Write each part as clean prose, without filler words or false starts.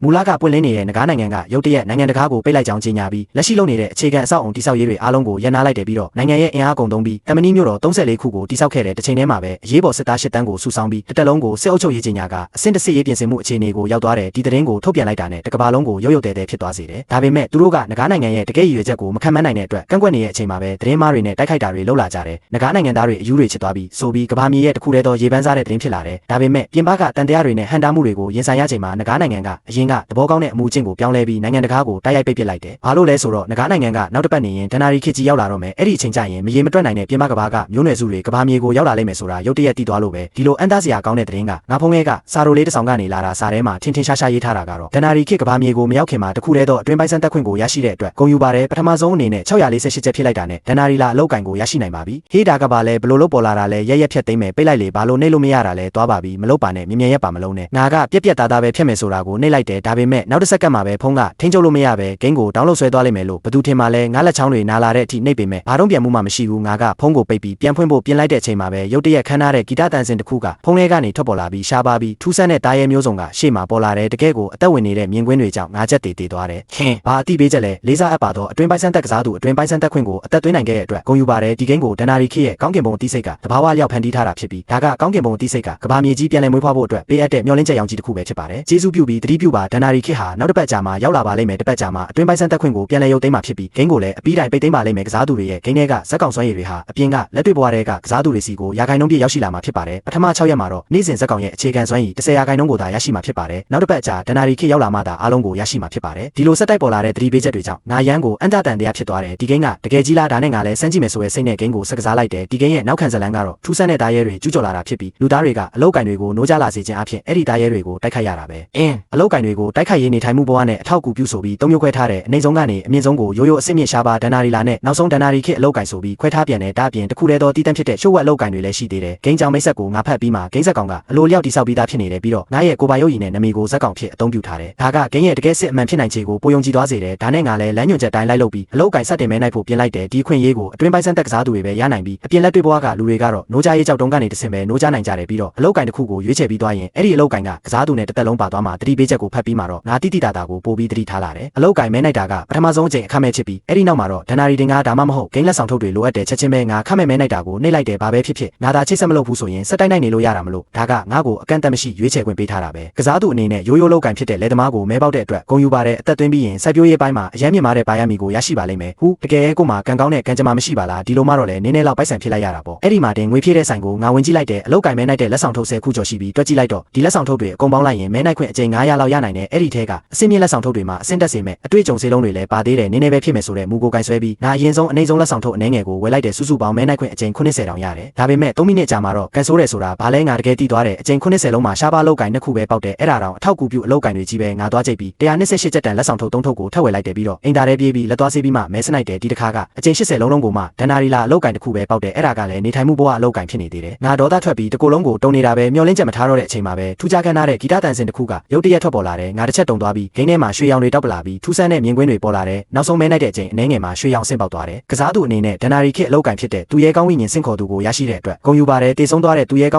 မူလကပွင့်လင်းနေတဲ့ငကားနိုင်ငံကရုတ်တရက်နိုင်ငံတကာကိုပိတ်လိုက်ကြောင်းကြေညာပြီးလက်ရှိလုပ်နေတဲ့အခြေခံအဆောက်အုံတိဆောက်ရေးတွေအားလုံးကိုရပ်နားလိုက်တယ်ပြီးတော့နိုင်ငံရဲ့အင်အားကုန်သုံးပြီးတမနီးမြို့တော်34ခုကိုတိဆောက်ခဲ့တဲ့တစ်ချိန်တည်းမှာပဲအရေးပေါ်စစ်သား8တန်းကိုစုဆောင်းပြီးတစ်လုံးကိုစစ်အုပ်ချုပ်ရေးကြေညာကအဆင့်တစ်စစ်ရေးပြင်ဆင်မှုအခြေအနေကိုရောက်သွားတဲ့ဒီသတင်းကိုထုတ်ပြန်လိုက်တာနဲ့တကဘာလုံးကိုရုတ်တဲဖြစ်သွားစေတယ်။ဒါပေမဲ့သူတို့ကငကားနိုင်ငံရဲ့တကယ်ရည်ရွယ်ချက်ကိုမခံမနိုင်တဲ့အတွက်ကန့်ကွက်နေတဲ့အချိန်မှာပဲသတင်းမှားတွေနဲ့တိုက်ခိုက်တာတွေလှုပ်လာကြတယ်။ငကားနိုင်ငံသားတွေအယူတွေချစ်သွားပြီးဆိုပြီးကဘာမြေရဲ့တခုတည်းသောရေပန်းစားတဲ့သတင်းဖြစ်လာတယ်။ဒါပေမဲ့ပြင်ပကတန်တရားတွေနဲ့ဟန်တာမှုတွေကိုရင်ဆိုင်ရချိန်မှာငကားနိုင်ငံကအရင်ကသဘောကောင်းတဲ့အမှုချင်းကိုပြောင်းလဲပြီးနိုင်ငံတကာကိုတိုက်ရိုက်ပိတ်ပစ်လိုက်တယ်။ဘာလို့လဲဆိုတော့ငကားနိုင်ငံကနောက်တစ်ပတ်နေရင်ဒဏ္ဍာရီခေတ်ကြီးရောက်လာတော့မယ်။အဲ့ဒီအချိန်ကျရင်မရေမတွက်နိုင်တဲ့ပြင်ပကဘာကမျိုးနွယ်စုတွေကဘာမြေကိုရောက်လာလိမ့်မယ်ဆိုတာရုတ်တရက်တည်သွားလို့ပဲဒီလိုအန်သားစရာကောင်းတဲ့သတင်းကငါဖုံးခဲကစာရိုလေးတစ်ဆောင်ကနေလာတာစာထဲမှာထင်ရှားရေးထားတာကတော့ဒဏ္ဍာရီခေတ်ကဘာမြေကိုမရောက်ခင်မှာတခုတည်းသောအတွင်းပိုင်းစံတက်ခွင့်ကိုရရှိတဲ့အတွက်ဂုဏ်ယူပါတယ်ပထမဆုံးအနေနဲ့648ချက်ဖြစ်လိုက်တာနဲ့ဒဏ္ဍာရီလာအလောက်ကန်ကိုရရှိနိုင်ပါပြီ။ဟေးဒါကဘာလဲဘလို့လို့ပေါ်လာတာလဲရက်ရက်ဖြတ်သိမ်းမယ်ပိတ်လိုက်လေဘာလို့နှိပ်လို့မရတာလဲသွားပါပြီမလုပ်ပါနဲ့မြင်ရက်ပါမလုံးနဲ့ငါကပြက်သားသားပဲဖြတ်မယ်ဆိုတာကိုနှိပ်လိုက်တယ်ဒါပေမဲ့နောက်တစ်စက္ကန့်မှာပဲဖုန်းကထိန်းချုပ်လို့မရပဲဂိမ်းကိုဒေါင်းလုတ်ဆွဲသွားလိမ့်မယ်လို့ဘသူထင်မှလဲငါလက်ချောင်းတွေနာလာတဲ့အထိနှိပ်ပေမဲ့ဘာတော့ပြန်မှုမှမရှိဘူးငါကဖုန်းကိုပိတ်ပြီးပြန်ဖွင့်ဖို့ပြင်လိုက်တဲ့အချိန်မှာပဲရုတ်တရက်ခန်းထားတဲ့ဂီတတန်စင်တစ်ခုကဖုန်းထဲကနေထွက်ပေါ်လာပြီးရှားပါပြီးထူးဆန်းတဲ့တားရဲမျိုးစုံကရှေ့မှာပေါ်လာတဲ့တကယ်ကိုအသက်ဝင်နေတဲ့မြင်ကွင်းတွေကြောင့်ငါချက်တည်သွားတယ်ခင်ဘာအတိပေးချက်လဲလေးစားအပ်ပါတော့အတွင်းပိုင်းစံတက်ကစားသူအတွင်းပိုင်းစံတက်ခွင့်ကိုအသက်သွင်းနိုင်ခဲ့တဲ့အတွက်ဂုဏ်ယူပါတယ်ဒီဂိမ်းကိုဒဏ္ဍာရီခေရဲ့ကောင်းကင်ဘုံအသိစိတ်ကတဘာဝလျောက်ဖန်တီးထားတာဖြစ်ပြီးဒါကကောင်းကင်ဘုံအသိစိတ်ကကဘာမြေကြီးပြန်လည်မွေးဖွားဖို့အတွက်ပေးအပ်တဲ့မျှော်လင့်ချက်ရောင်ကြီးတစ်ခုပဲဖြစ်ပါတယ်ကျေးဇူးပြုပြီးတတိပြုပါဒဏ္ဍာရီခေဟာနောက်တစ်ပတ်ကြာမှရောက်လာပါလိမ့်မယ်တစ်ပတ်ကြာမှအတွင်းပိုင်းစံတက်ခွင့်ကိုပြန်လည်ရုပ်သိမ်းမှာဖြစ်ပြီးဂိမ်းကိုလည်းအပြီးတိုင်ပိတ်သိမ်းပါလိမ့်မယ်ကစားသူတွေရဲ့ဂိမ်းထဲကဇက်ကောင်စွမ်းရည်တွေဟာအပြင်ကလက်တွေ့ဘဝတွေကကစားသူတွေစီကိုရာခိုင်နှုန်းပြည့်ရောက်ရှိလာမှာဖြစ်ပါတယ်ပထမ6ရက်မှာတော့နေ့စဉ်ဇက်ကောင်ရဲ့အခြေခံစွမ်းရည်10ရာခိုင်နှုန်းကိုသာရရှိမှာဖြစ်ပါတယ်နောက်တစ်ပတ်ကြာဒဏ္ဍာရီခေရောက်လာမှသာအားလုံးကိုရရှိမှာဖြစ်ပါတယ်ဒီလိုဆက်တိုက်ပေါ်လာတဲ့သတိပေးချက်တွေကြောင့်ငါရန်ကိုအန်တတန်တရားဖြစ်သွားတယ်ဒီဂိမ်းကတကယ်ကြီးလားဒါနဲ့ငါလည်းစမ်းကြည့်မယ်ဆိုရဲစိတ်နဲ့ဂိမ်းကိုစကစားလိုက်တယ်ဒီဂိမ်းရဲ့နောက်ခံဇလန်းကတော့ထူးဆန်းတဲ့တားရဲတွေကျူးကျော်လာတာဖြစ်ပြီးလူသားတွေကအလောက်ကင်တွေကိုနိုးကြလာစေခြင်းအပြင်အဲ့ဒီတားရဲတွေကိုတိုက်ခိုက်ရတာပဲအလောက်ကင်တွေကိုတိုက်ခိုက်ရေးနေထိုင်မှုဘဝနဲ့အထောက်အကူပြုဆိုပြီးသုံးမျိုးခွဲထားတဲ့အနေဆုံးကနေအမြင့်ဆုံးကိုရိုးရိုးအစစ်မြင့်ရှားပါဒဏ္ဍာရီလာနဲ့နောက်ဆုံးဒဏ္ဍာရီခေအလောက်ကင်ဆိုပြီးခွဲထားပြန်တဲ့တားပြင်တစ်ခုတည်းသောတီးတန့်ဖြစ်တဲ့ရှိုးဝက်အလောက်ကင်တွေလည်းရှိသေးတယ်ဂိမ်းကြောင်မိတ်ဆက်ကိုငါဖတ်ပြီးမှဂိမ်းဆက်ကောင်ကအလိုလျောက်တိဆောက်ပြီးသားဖြစ်နေတယ်ပြီးတော့ငါရဲ့ကိုပါရုပ်ရည်နဲ့နမီကိုဇက်ကောင်ဖြစ်အသုံးပြုထားတယ်ဒါကဂိမ်းရဲ့တကယ်စစ်အမှန်ဖြစ်နိုင်ခြေကိုပိုယုံကြည်သွားစေတယ်ဒါနဲ့ငါလည်းလမ်းညွှန်ချက်တိုင်းလိုက်လုပ်ပြီးအလောက်ကင်ဆက်တင်မဲနိုင်ဖို့ပြင်လိုက်တယ်ဒီခွင့်ရေးကိုအတွင်းပိုင်းစံတက်ကစားသူတွေပဲရနိုင်ပြီးအပြင်လက်တွေ့ဘဝကလူတွေကတော့နိုးကြရေးကြောက်တုံးကနေတဆင်ပဲနိုးကြနိုင်ကြတယ်ပြီးတော့အလောက်ကင်တစ်ခုကိုရွေးချယ်ပြီးသွားရင်အဲ့ဒီအလောက်ကင်ကကစားသူနဲ့တစ်သက်လုံးပါသွားမှာတတိပေးချက်ကိုဖတ်ပြီးမှတော့ငါတိတိတာတာကိုပို့ပြီးတတိထားလာတယ်အလောက်ကင်မဲနိုင်တာကပထမဆုံးအချိန်အခမဲ့ဖြစ်ပြီးအဲ့ဒီနောက်မှာတော့ဒဏ္ဍာရီတင်ကားဒါမှမဟုတ်ဂိမ်းလက်ဆောင်ထုတ်တွေလိုအပ်တယ်ချက်ချင်းပဲငါခမဲ့မဲနိုင်တာကိုနှိပ်လိုက်တယ်ဘာပဲဖြစ်ဖြစ်ငါသာချိတ်ဆက်မလုပ်ဘူးဆိုရင်စက်တိုက်နိုင်နေလို့ရတာမလို့ဒါကငါ့ကိုအကန့်အသတ်မရှိရွေးချယ်ခွင့်ပေးထားတာပဲကစားသူအနေနဲ့ရိုးရိုးလောက်ကင်ဖြစ်တဲ့လက်သမားကိုမဲပေါက်တဲ့အတွက်ဂုဏ်ယူပါတယ်အသက်သွင်းပြီးရင်စိုက်ပျိုးရေးပိုင်းမှာအရန်မြင့်မားတဲ့ပါရမီကိုရရှိပါလိမ့်မယ်ဟုတကယ်ကိုမှကံကောင်းတဲ့ကံကြမ္မာမရှိပါလားဒီလိုမှတော့လေနည်းနည်းလောက်ပိုက်ဆံဖြစ်လိုက်ရတာပေါ့အဲ့ဒီမှာတင်ငွေဖြည့်တဲ့ဆိုင်ကိုငါဝင်ကြည့်လိုက်တယ်အလောက်ကင်မဲနိုင်တဲ့လက်ဆောင်ထုတ်10ခုကျော်ရှိပြီးတွက်ကြည့်လိုက်တော့ဒီလက်ဆောင်ထုတ်တွေအကုန်ပေါင်းလိုက်ရင်မဲနိုင်ခွင့်အကြိမ်900လောက်ရနိုင်တယ်အဲ့ဒီထဲကအစင်းမြင့်လက်ဆောင်ထုတ်တွေမှာအစင်းတက်စေမဲ့အတွေ့အကြုံစေလုံးတွေလည်းပါသေးတယ်နည်းနည်းပဲဖြစ်မယ်ဆိုတဲ့မူကိုကင်ဆွဲပြီးငါအရင်ဆုံးအနေဆုံးလက်ဆောင်ထုတ်အနေငယ်ကိုဝယ်လိုက်တယ်စုစုပေါင်းမဲနိုင်ခွင့်အကြိမ်90တောင်ရတယ်ဒါပေမဲ့3မိနစ်ကြာမှတော့ကန်ဆိုးတယ်ဆိုတာဘာလဲငါတကယ်တည်သွားတယ်အကြိမ်90လုံးမှာရှားပါလောက်ကင်နှစ်ခုပဲပေါက်တယ်အဲ့ဒါတောင်အထောက်ကူပြုအလောက်ကင်တွေကြီးပဲငါသွားကြိတ်ပြီး128ချက်တန်လက်ဆောင်ထုတ်3ထုတ်ကိုထပ်ဝယ်လိုက်တယ်ပြီးတော့အင်တာထဲပြေးပြီးလက်သွားဆေးပြီးမှမဲစနိုက်တယ်ဒီတစ်ခါကအကြိမ်80လုံးကိုမှဒဏ္ဍာရီလာအလောက်ကင်တစ်ခုပဲပေါက်တယ်အဲ့ဒါကလည်းနေထိုင်မှုဘဝအလောက်ကင်ဖြစ်နေသေးတယ်ငါဒေါသထွက်ပြီးတကိုယ်လုံးကိုတုံနေတာပဲမျောလင်းချက်မထားတော့တဲ့အချိန်မှာပဲထူးခြားခမ်းနားတဲ့ဂီတတန်စင်တစ်ခုကရုတ်တရက်ထွက်ပေါ်လာတယ်ငါတစ်ချက်တုံသွားပြီးဂိမ်းထဲမှာရွှေရောင်တွေတောက်ပလာပြီးထူးဆန်းတဲ့မြင်ကွင်းတွေပေါ်လာတယ်နောက်ဆုံးမဲနိုင်တဲ့အချိန်အနေငယ်မှာရွှေရောင်ဆင့်ပေါက်သွားတယ်ကစားသူအနေနဲ့ဒဏ္ဍာရီခေအလောက်ကင်ဖြစ်တဲ့သူရဲကောင်းဝိညာဉ်ဆင့်ခေါ်သူကိုရရှိတဲ့အတွက်ဂုဏ်ယူပါတယ်တည်ဆုံးသွားတဲ့သူရဲက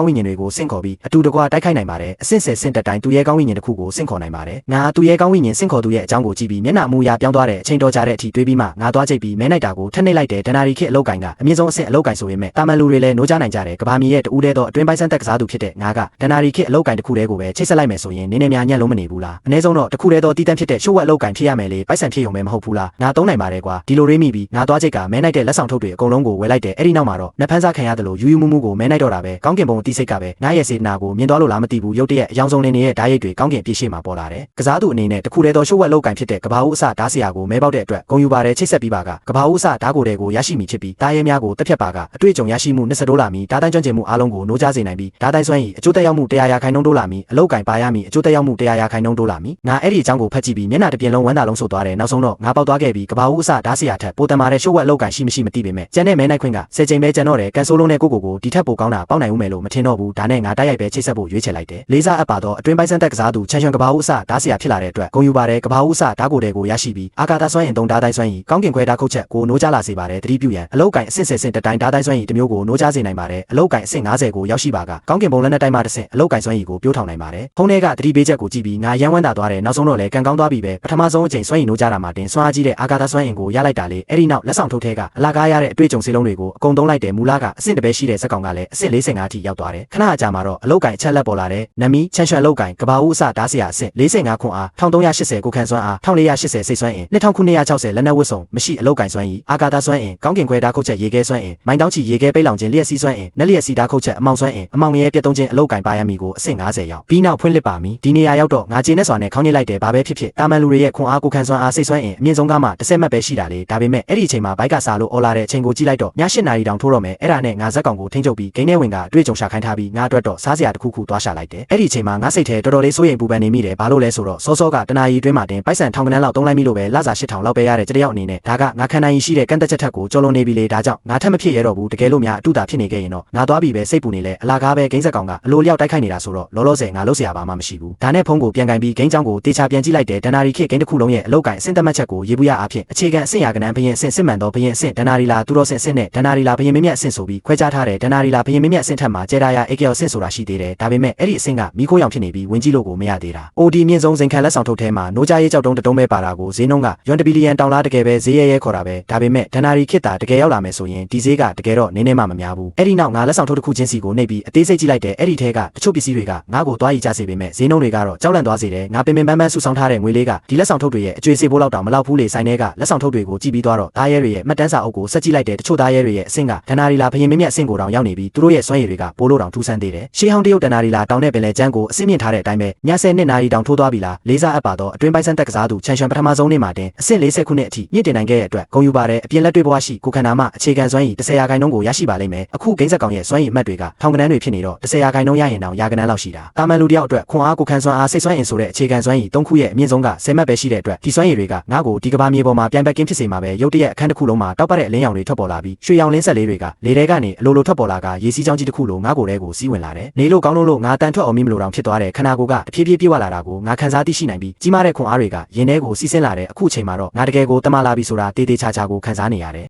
ောင်းဝိညာဉ်တွေကိုဆင့်ခေါ်ပြီးအတူတကွတိုက်ခိုက်နိုင်ပါတယ်အဆင့်ဆင့်တက်တိုင်းသူရဲကောင်းဝိညာဉ်တစ်ခုကိုဆင့်ခေါ်နိုင်ပါတယ်ငါသူရဲကောင်းဝိညာဉ်ဆင့်ခေါ်သူရဲ့အကြောင်းကိုကြည့်ပြီးမျက်နှာမူရာပြောင်းသွားတဲ့အချိန်တော်ကြာတဲ့အထိတွေးပြီးမှငါသွားကြိတ်ပြီးမဲနိုင်တာကိုထပ်နှိပ်လိုက်တဲ့ဒဏ္ဍာရီခေအလောက်ကင်ကအမြင့်ဆုံးအဆင့်အလောက်ကင်ဆိုပေမဲ့တာမန်လူတွေလည်းနိုးကြနိုင်ကြတယ်ကဘာမြေရဲ့တူးတဲ့တော့အတွင်းပိုင်းစံတက်ကစားသူဖြစ်တဲ့ငါကဒဏ္ဍာရီခေအလောက်ကင်တစ်ခုတည်းကိုပဲချိတ်ဆက်လိုက်မယ်ဆိုရင်နည်းနည်းများညံ့လုံးမနေဘူးလားအနည်းဆုံးတော့တစ်ခုတည်းသောတီးတန့်ဖြစ်တဲ့ရှိုးဝက်အလောက်ကင်ဖြစ်ရမယ်လေပိုက်ဆံဖြစ်ရုံပဲမဟုတ်ဘူးလားငါသုံးနိုင်ပါတယ်ကွာဒီလိုရေးမိပြီးငါသွားကြိတ်ကမဲနိုင်တဲ့လက်ဆောင်ထုတ်တွေအကုန်လုံးကိုဝယ်လိုက်တယ်အဲ့ဒီနောက်မှာတော့နဖန်းစားခံရတယ်လို့ယူယူမှုမှုကိုမဲနိုင်တော့တာပဲကောင်းကင်ဘုံတီးစိတ်ကပဲငါရဲ့စေတနာကိုမြင်သွားလို့လားမသိဘူးရုတ်တရက်အယောင်ဆုံးလင်းနေတဲ့ဓာတ်ရိပ်တွေကောင်းကင်ပြည့်ရှိမှာပေါ်လာတယ်ကစားသူအနေနဲ့တစ်ခုတည်းသောရှိုးဝက်အလောက်ကင်ဖြစ်တဲ့ကဘာဦးအစဓာတ်ဆရာကိုမဲပေါက်တဲ့အတွက်ဂုဏ်ယူပါတယ်ချိတ်ဆက်ပြီးပါကကဘာဦးအစဓာတ်ကိုယ်တွေကိုရရှိမိဖြစ်ပြီးတားရဲများကိုတက်ဖြတ်ပါကအတွေ့အကြုံရရှိမှု$20မီဓာတ်တိုင်းကျွမ်းကျင်မှုအားလုံးကိုနိုးကြစေနိုင်ပြီးဓာတ်တိုင်းစွမ်းရည်အကျိုးသက်ရောက်မှု100ရာခိုင်နှုန်း$မီအလောက်ကင်ပါရမီအကျိုးသက်ရောက်မှု100ရာခိုင်နှုန်း$မီငါအဲ့ဒီအကြောင်းကိုဖတ်ကြည့်ပြီးမျက်နှာတစ်ပြင်လုံးဝမ်းသာလုံးဆိုသွားတယ်နောက်ဆုံးတော့ငါပေါက်သွားခဲ့ပြီးကဘာဦးအစဓာတ်ဆရာထက်ပိုတန်မာတဲ့ရှိုးဝက်အလောက်ကင်ရှိမရှိမသိပေမဲ့ကျန်တဲ့မဲနိုင်ခွင့်က10ချိန်ပဲကျန်တော့တယ်ကန်ဆိုးလုံးနဲ့ကိုဒီထက်ပိုကောင်းတာပေါက်နိုင်ဦးမယ်လို့မထင်တော့ဘူးဒါနဲ့ငါတိုက်ရိုက်ပဲချိတ်ဆက်ဖို့ရွေးချယ်လိုက်တယ်လေးစားအပ်ပါတော့အတွင်းပိုင်းစံတက်ကစားသူချန်ပီယံကဘာဦးအစဓာတ်ဆရာဖြစ်လာတဲ့အတွက်ဂုဏ်ယူပါတယ်ကဘာဦးအစဓာတ်ကိုယ်တွေကိုရရှိပြီးအာကာသစွမ်းအင်သုံးဓာတ်တိုင်းစွမ်းရည်ကောင်းကင်ခွဲဓာတ်ခုတ်ချက်ကိုနိုးကြလာစေပါတယ်တတိပြုရန်အလောက်ကင်အဆင့်ဆင့်တိုင်းဓာတ်တိုင်းစွမ်းရည်တစ်မျိုးကိုနိုးကြစေနိုင်ပါတယ်အလောက်ကင်အဆင့်50ကိုရောက်ရှိပါကကောင်းကင်ဘုံလက်နက်တိုင်းမှာတစ်ဆင့်အလောက်ကင်စွမ်းရည်ကိုပြိုးထောင်နိုင်ပါတယ်ဖုန်းထဲကတတိပေးချက်ကိုကြည့်ပြီးငါရန် ဝမ်းသာသွားတယ်နောက်ဆုံးတော့လည်းကန်ကောင်းသွားပြီပဲပထမဆုံးအချိန်စွမ်းရည်နိုးကြတာမှာတင်စွမ်းအားကြီးတဲ့အာကာသစွမ်းအင်ကိုရလိုက်တာလေအဲ့ဒီနောက်လက်ဆောင်ထုတ်ထဲကအလာကားရတဲ့အတွေ့အကြုံစေလုံးတွေကိုအကုန်သုံးလိုက်တယ်မူလကအဆင့်တပဲရှိတဲ့ဇက်ကောင်ကလည်းအဆင့်45အထိရောက်သွားတယ်ခဏအကြာမှာတော့အလုတ်ကင်အချက်လက်ပေါ်လာတယ်နမီချန်ရွှန်အလုတ်ကင်ကဘာဦးအစဓာတ်ဆရာအဆင့်45ခွန်အား1380ကိုခန့်စွမ်းအား1480စိတ်စွမ်းအင်2960လက်နက်ဝတ်စုံမရှိအလုတ်ကင်စွမ်းရည်အာကာသစွမ်းအင်ကောင်းကင်ခွဲဓာတ်ခုတ်ချက်ရေခဲစွမ်းအင်မိုင်းတောင်းချီရေခဲပိတ်လောင်ခြင်းလျက်စီးစွမ်းအင်နက်လျက်စီဓာတ်ခုတ်ချက်အမောင်စွမ်းအင်အမောင်ငရဲပြတ်သုံးခြင်းအလုတ်ကင်ပါရမီကိုအဆင့်50ရောက်ပြီးနောက်ဖွင့်လှစ်ပါမီဒီနေရာရောက်တော့ငါကျေနဲ့စွာနဲ့ခေါင်းညစ်လိုက်တယ်ဘာပဲဖြစ်ဖြစ်တာမန်လူတွေရဲ့ခွန်အားကိုခန့်စွမ်းအားစိတ်စွမ်းအင်အမြင့်ဆုံးကမှ10မှတ်ပဲရှိတာလေဒါပေမဲ့အဲ့ဒီအချိန်မှာဘိုက်ကစားလို့အော်လာတဲ့အချိန်ကိုကြည့်လိုက်တော့ည8နာရီတောင်ထိုးတော့မယ်အဲ့ဒါနဲ့ငါဇက်ကောင်ကိုထိန်းချုပ်ပြီးဂိမ်းထဲဝင်ကအတွေ့အကြုံရှာခိုင်းထားပြီးငါအတွက်တော့စားစရာတစ်ခုခုသွားရှာလိုက်တယ်အဲ့ဒီအချိန်မှာငါစိတ်ထဲတော်တော်လေးစိုးရိမ်ပူပန်နေမိတယ်ဘာလို့လဲဆိုတော့စောစောကတနာရီအတွင်းမှာတင်ပိုက်ဆန်ထောင်ကနန်းလောက်သုံးလိုက်မိလို့ပဲလစာ8000လောက်ပဲရတဲ့တယောက်အနေနဲ့ဒါကငါခံနိုင်ရရှိတဲ့ကန့်သက်ချက်ထက်ကိုကျော်လွန်နေပြီလေဒါကြောင့်ငါထက်မဖြစ်ရတော့ဘူးတကယ်လို့များအတူတာဖြစ်နေခဲ့ရင်တော့ငါသွားပြီးပဲစိတ်ပူနေလဲအလာကားပဲဂိမ်းဇက်ကောင်ကအလိုလျောက်တိုက်ခိုက်နေတာဆိုတော့လောလောဆယ်ငါလုပ်စရာဘာမှမရှိဘူးဒါနဲ့ဖုန်းကိုပြန်ကင်ပြီးဂိမ်းချောင်းကိုတေချာပြန်ကြည့်လိုက်တယ်ဒဏ္ဍာရီခေဂိမ်းတစ်ခုလုံးရဲ့အလုတ်ကင်အဆင့်သက်မှတ်ချက်ကိုရေးပူရအားဖြင့်အခြေခံအဆင့်ရာကနန်းဘရင်အဆင့်စစ်မှန်သောဘရင်အဆင့်ဒဏ္ဍာရီလာသူတော်ဆင့်အဆင့်နဲ့ဒဏ္ဍာရီလာဘရင်မင်းမြတ်အဆင့်ဆိုပြီးခွဲခြားထားတယ်ဒဏ္ဍာရီလာဘရင်မင်းမြတ်အဆင့်ထက်မှာကျေဒါယာအေကယ်အဆင့်ဆိုတာရှိသေးတယ်ဒါပေမဲ့အဲ့ဒီအဆင့်ကမိခိုးရောင်ဖြစ်နေပြီးဝင်ကြည့်လို့ကိုမရသေးတာ OD မြင့်ဆုံးစိန်ခံလက်ဆောင်ထုတ်ထဲမှာနိုးကြရေးကြောက်တုံးတတုံးပဲပါတာကိုဈေးနှုန်းကယွမ်1ဘီလီယံတောင်လားတကယ်ပဲဈေးရဲခေါ်တာပဲဒါပေမဲ့ဒဏ္ဍာရီခေတ်တာတကယ်ရောက်လာမယ်ဆိုရင်ဒီဈေးကတကယ်တော့နည်းနည်းမှမများဘူးအဲ့ဒီနောက်ငါလက်ဆောင်ထုတ်တစ်ခုချင်းစီကိုနှိပ်ပြီးအသေးစိတ်ကြည့်လိုက်တယ်အဲ့ဒီထဲကတချို့ပစ္စည်းတွေကငါ့ကိုသွားရည်ကြစေပေမဲ့ဈေးနှုန်းတွေကတော့ကြောက်လန့်သွားစေတယ်ငါပင်ပန်းပန်းစုဆောင်းထားတဲ့ငွေလေးကဒီလက်ဆောင်ထုတ်တွေရဲ့အကျွေးစေဖို့လောက်တောင်မလောက်ဘူးလေဆိုင်ထဲကလက်ဆောင်ထုတ်တွေကိုကြည့်ပြီးသွားတော့သားရဲတွေရဲ့မှတ်တမ်းစာအုပ်ကိုဆက်ကြည့်လိုက်တယ်တချို့သားရဲတွေရဲ့အဆင့်ကဒဏ္ဍာရီလာဘရင်မင်းမြတ်အဆင့်ကိုတောင်ရောက်နေပြီးသူတို့ရဲ့စွမ်းရည်တွေကပိုးလို့တောင်ထူးဆန်းသေးတယ်ရှေးဟောင်းတရုတ်ဒဏ္ဍာရီလာတောင်နဲ့ပင်လယ်ကျန်းကိုအဆင့်မြင့်ထားတဲ့အတိုင်းပဲည10နှစ်နာရီတောင်ထိုးသွားပြီလားလေးစားအပ်ပါတော့အတွင်းပိုင်းစံတက်ကစားသူချန်ရွှန်ပထမဆုံးနေ့မှာတင်အဆင့်40ခုနှစ်အထိမြင့်တင်နိုင်ခဲ့တဲ့အတွက်ဂုဏ်ယူပါတယ်အပြင်လက်တွေ့ဘဝရှိကိုခန္ဓာမှအခြေခံစွမ်းရည်10ရာခိုင်နှုန်းကိုရရှိပါလိမ့်မယ်အခုဂိမ်းဇက်ကောင်ရဲ့စွမ်းရည်အမှတ်တွေကထောင်ကနန်းတွေဖြစ်နေတော့10ရာခိုင်နှုန်းရရင်တောင်ရာကနန်းလောက်ရှိတာတာမန်လူတယောက်အတွက်ခွန်အားကိုခန်းစွမ်းအားစိတ်စွမ်းအင်ဆိုတဲ့အခြေခံစွမ်းရည်3ခုရဲ့အမြင့်ဆုံးက10မှတ်ပဲရှိတဲ့အတွက်ဒီစွမ်းရည်တွေကငါ့ကိုဒီကဘာမြေပေါ်မှာပြန်ပတ်ကင်းဖြစ်စေမှာပဲရုတ်တရက်အခန်းတစ်ခုလုံးမှာတောက်ပတဲ့အလင်းရောင်တွေထွက်ပေါ်လာပြီးရွှေရောင်လင်းဆက်လေးတွေကလေထဲကနေအလိုလိုထွက်ပေါ်လာကရေစီးကြောင်းကြီးတစ်ခုလိုငါ့ကိုယ်ထဲကိုစီးဝင်လာတယ်နေလို့ကောင်းလို့ငါတန်ထွက်အောင်မိမလို့တောင်ဖြစ်သွားတယ်ခန္ဓာကိုယ်ကတဖြည်းဖြည်းပြေဝလာတာကိုငါခံစားသိရှိနိုင်ပြီးကြီးမားတဲ့ခွန်အားတွေကရင်ထဲကိုစီးဆင်းလာတဲ့အခုအချိန်မှာတော့ငါတကယ်ကိုတမလာပြီဆိုတာတေးသေးချာချာကိုခံစားနေရတယ်